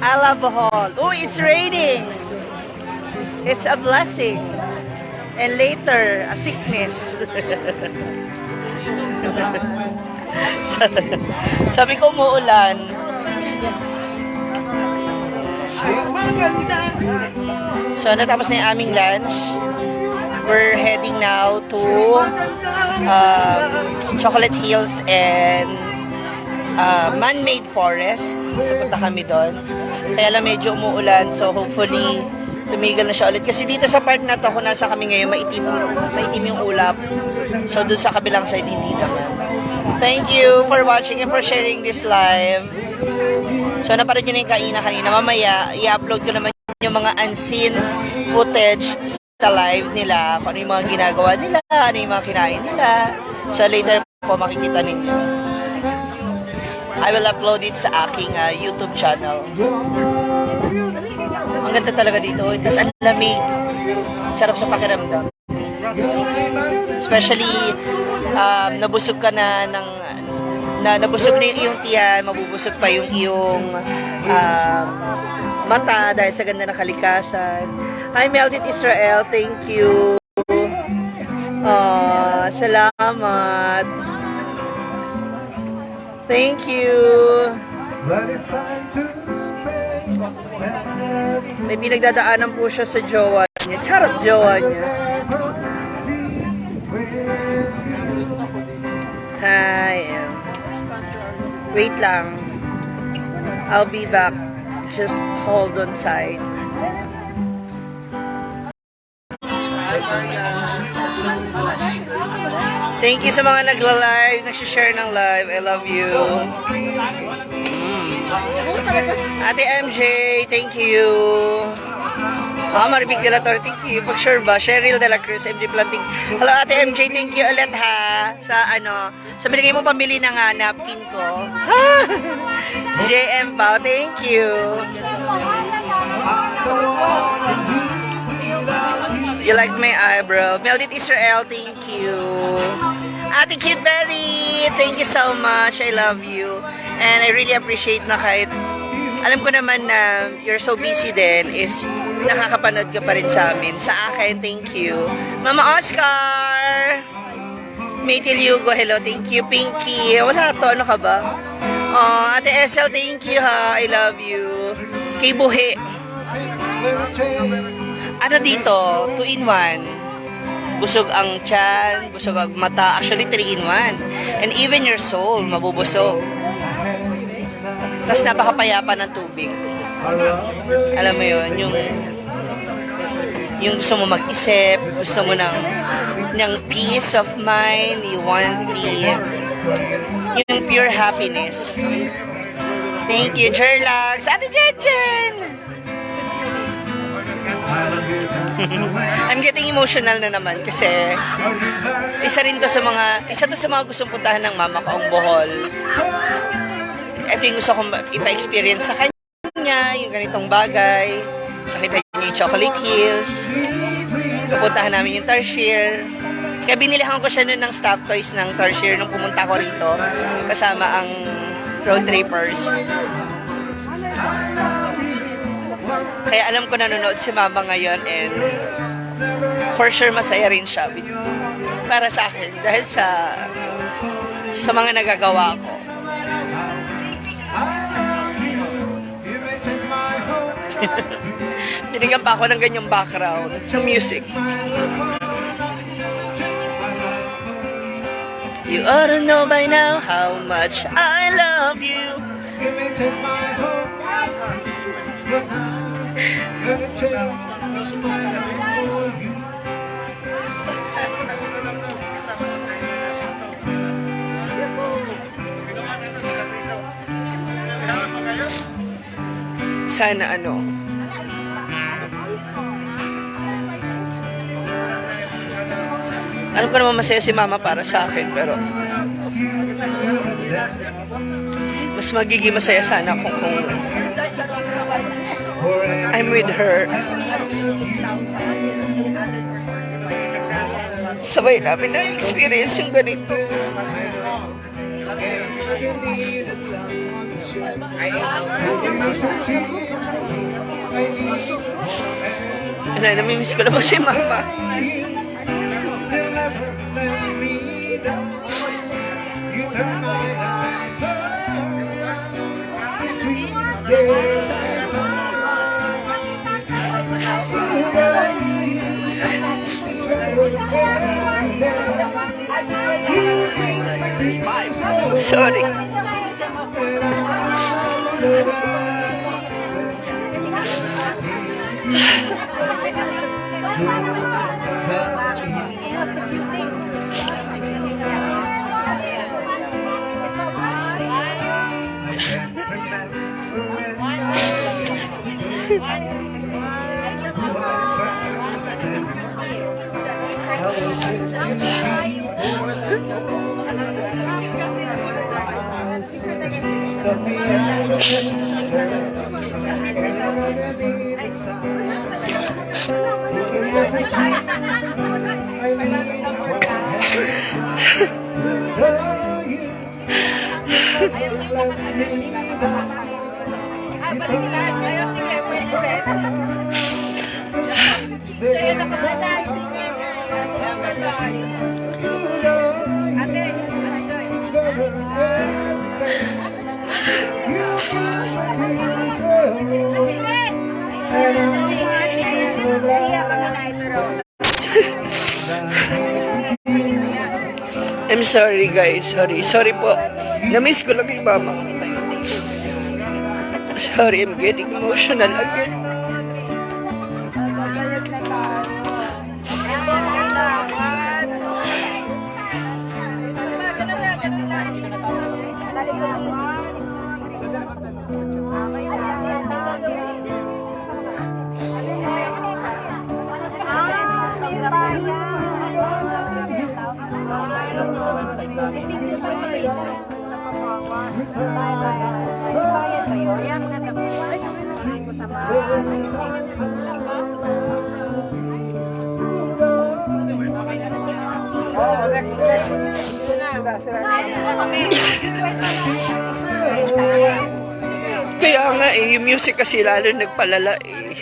I love Bohol. Oh, it's raining. It's a blessing. And later, a sickness. Sabi ko umuulan. So, natapos na yung aming lunch. We're heading now to Chocolate Hills and man-made forest. So, punta kami doon. Kaya lang medyo umuulan. So, hopefully, tumigil na siya ulit. Kasi dito sa part na to, kung nasa kami ngayon, maitim yung ulap. So, doon sa kabilang side, hindi naman. Thank you for watching and for sharing this live. So, naparad nyo na yung kainan kanina. Mamaya, i-upload ko naman yung mga unseen footage sa live nila. Kung ano yung mga ginagawa nila, ano yung mga kinain nila. So, later po makikita ninyo. I will upload it sa aking YouTube channel. Ang ganda talaga dito. Tapos ang lamig. Sarap sa pakiramdam. Especially, nabusog ka na ng nabusog na yung iyong tiyan, mabubusog pa yung iyong mata dahil sa ganda ng kalikasan. Hi, Meldit Israel. Thank you. Salamat. Thank you. May pinagdadaanan po siya sa jowa niya. Charot jowa niya. Hi. Wait lang. I'll be back. Just hold on tight. Thank you sa mga nagla-live, nagsishare ng live. I love you. Ate MJ, thank you. Maribig de la Torre, thank you. Pag sure ba, Cheryl de la Cruz, MJ Planting. Hello, Ate MJ, thank you ulit ha. Sa binigay mo pambili ng napkin ko. JM Pao, thank you. You like my eyebrow. Meldit Israel, thank you. Ate Cute Berry, thank you so much. I love you. And I really appreciate na kahit alam ko naman na you're so busy din is nakakapanood ka pa rin sa amin. Sa akin, thank you. Mama Oscar! Maytil Yugo, hello, thank you. Pinky, wala to, ano ka ba? Ate Esel, thank you ha. I love you. Kay Buhe. Ano dito? 2-in-1. Busog ang tiyan, busog ang mata. Actually, 3-in-1. And even your soul, mabubusog. Tapos napakapayapa ng tubig. Alam mo yun, yung gusto mo mag-isip, gusto mo ng peace of mind, you want yung pure happiness. Thank you, Jerlax. Ate Jejen! I'm getting emotional na naman kasi isa to sa mga gustong puntahan ng mama ko ang Bohol. Ito yung gusto kong ipa-experience sa kanya, yung ganitong bagay. Nakita niya yung Chocolate Hills. Pupuntahan namin yung Tarsier. Kaya binilihan ko siya nun ng staff toys ng Tarsier nung pumunta ko rito kasama ang road trippers. Kaya alam ko nanonood si mama ngayon and for sure masaya rin siya para sa akin dahil sa mga nagagawa ko. Binigyan pa ako ng ganyang background ng music. You ought to know by now how much I love you. Sana ano ko naman masaya si mama para sa akin pero mas magiging masaya sana kung I'm with her. Sabay namin na-experience yung ganito. Ano, namimiss ko na po si Mama. Sorry. I'm sorry guys, sorry po. Na-miss ko lang yung Mama. Sorry, I'm getting emotional again. Kaya nga eh, yung music kasi lalo nagpalala eh.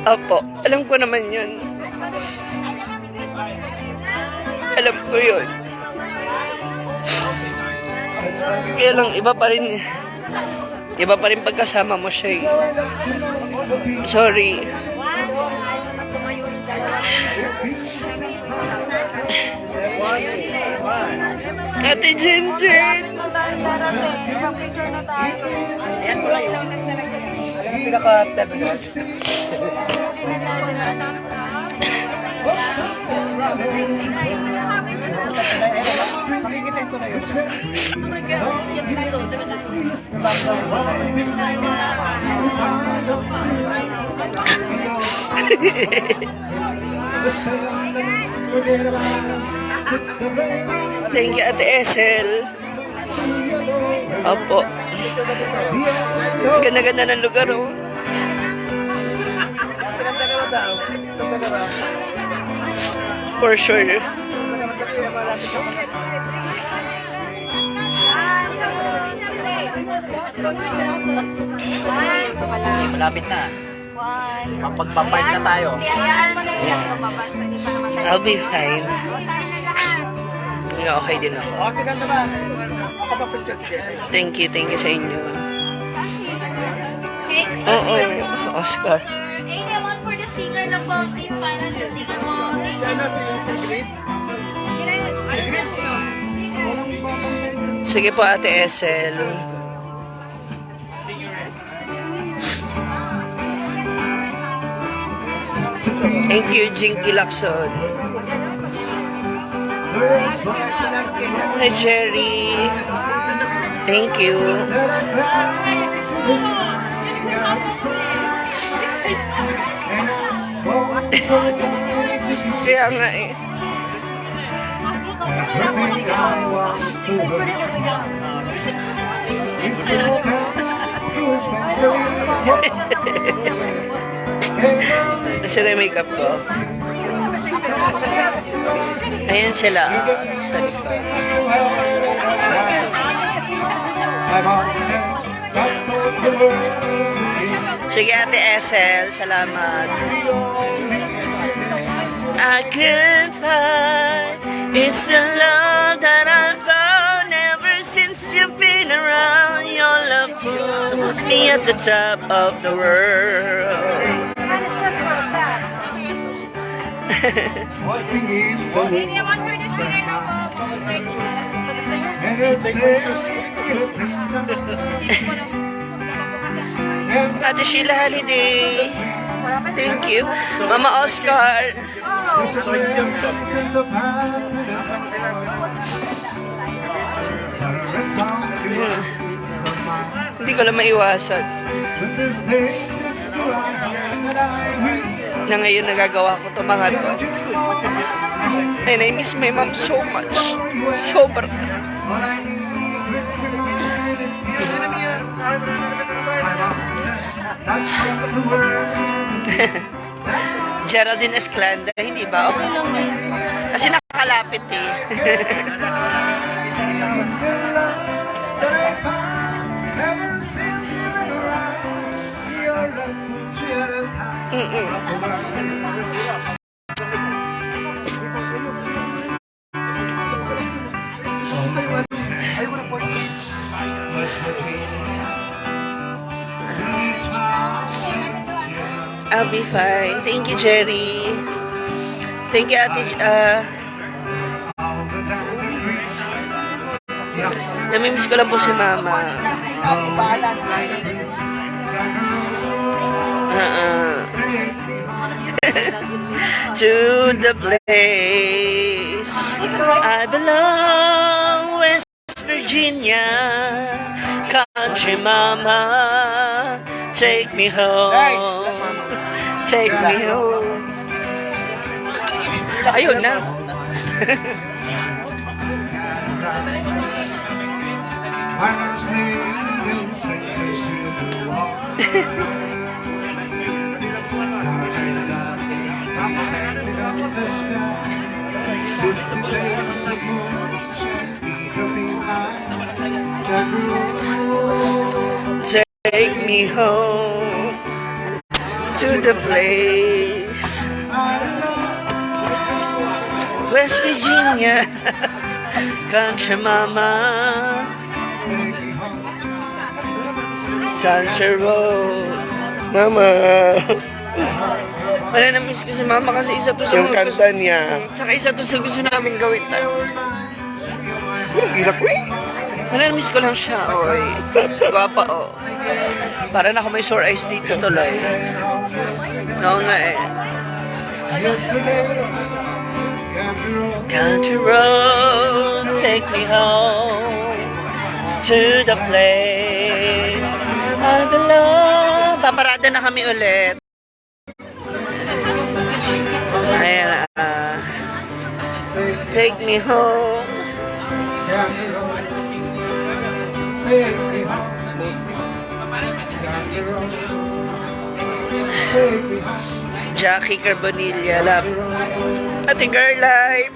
Opo, alam ko naman yun. Alam ko yun. Kaya lang, iba pa rin. Iba pa rin pagkasama mo siya eh. Sorry. Ate Jinjin! Picture na tayo. Ayan mo lang yun. Alam mo pinaka-tabinos. Makikita ito na yun. Thank you, Ate Esel. Opo. Ganda-ganda ng lugar, oh. Silang dalawa daw. Itong dalawa. For sure. Malapit na. Pagpapart na tayo. I'll be fine. Yeah, okay din ako. O, silang naman. Makapapicture sige. Thank you sa inyo. Oo, Oscar. Anyone for the singer na po, team para sa singer mo. Sana si Sigrid. Sige po, Ate Esel. Thank you, Jinky Lacson. Hi, Jerry. Thank you. Kaya nga eh. Nasira yung makeup ko. Ayan sila sa likod. Sige, Ate Esel, salamat. I can't find, it's the love that I found ever since you've been around. Your love put me at the top of the world. Ate Sheila Holiday, thank you. Mama Oscar. Hindi ko lang maiwasan na ngayon nagagawa ko ito mga to. And I miss my mom so much. Sobra. Geraldine Esclanda, hindi ba? Okay lang eh. Kasi nakakalapit eh. I'll be fine. Thank you, Jerry. Thank you, Ate. Namimiss ko lang po si Mama. To the place I belong, West Virginia. Country Mama, take me home. Take me home. Ayun na. Take me home to the place West Virginia. Country Mama, Country Road. Mama, wala na miss ko si Mama kasi isa to sa yung kanta niya. Tsaka isa to sa gusto namin gawin tayo. Gila ko eh. Wala na miss ko lang siya, oy. Guwapa, oh. Para na ako may sore eyes dito tuloy. Oo nga eh. Country road, take me home to the place I belong. Paparada na kami ulit. Ayan, take me home. Jackie Carbonilla, love. Ate Girl Life.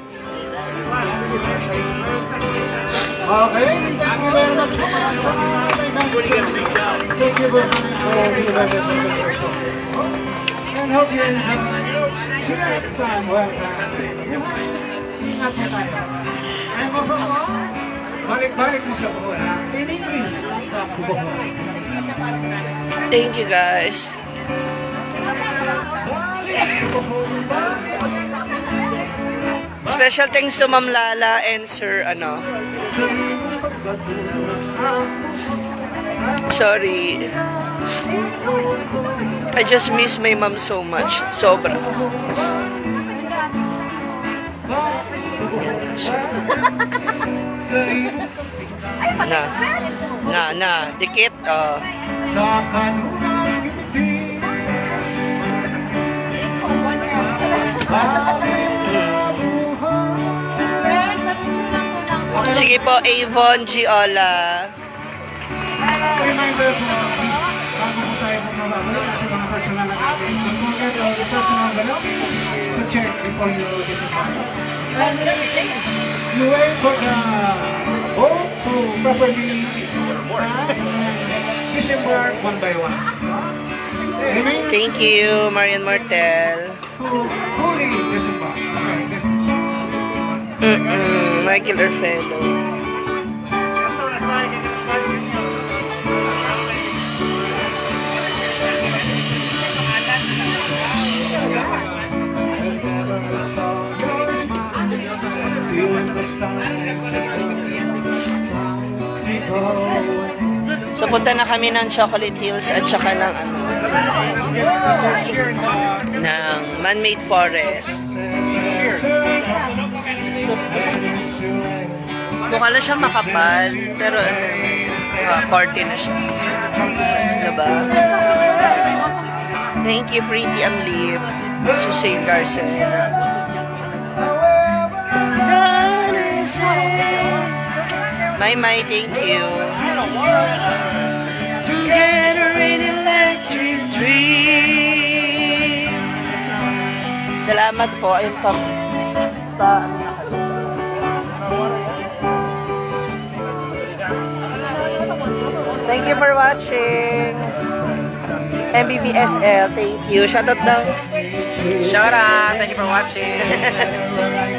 Okay. Thank you very much. Thank you very much. And hope you enjoy. See you next time. Welcome. Ingat po tayo. And also, balik-balik mo sa buwan. In English. Thank you guys. Special thanks to Ma'am Lala and Sir sorry. I just miss my mom so much. Sobra. Dikit. Sige po, Avon Giola. Reminder po, bago po tayo bumabalo sa mga personal na natin, don't forget all the personal envelope to check before you disembark. You wait for the boat to properly disembark one by one. Remain Thank you, Marian Martel. to fully disembark. Michael Orfelo. So, punta na kami ng Chocolate Hills at saka ng ng man-made forest. Mukha lang siya makapal, pero korte na siya. Diba? Thank you, Pretty Amlip. Susain Garces. My, thank you. Together in electric dream. Salamat po. Ayun pa. Thank you for watching. MBBSL, thank you. Shoutout daw. Shout out! Thank you for watching!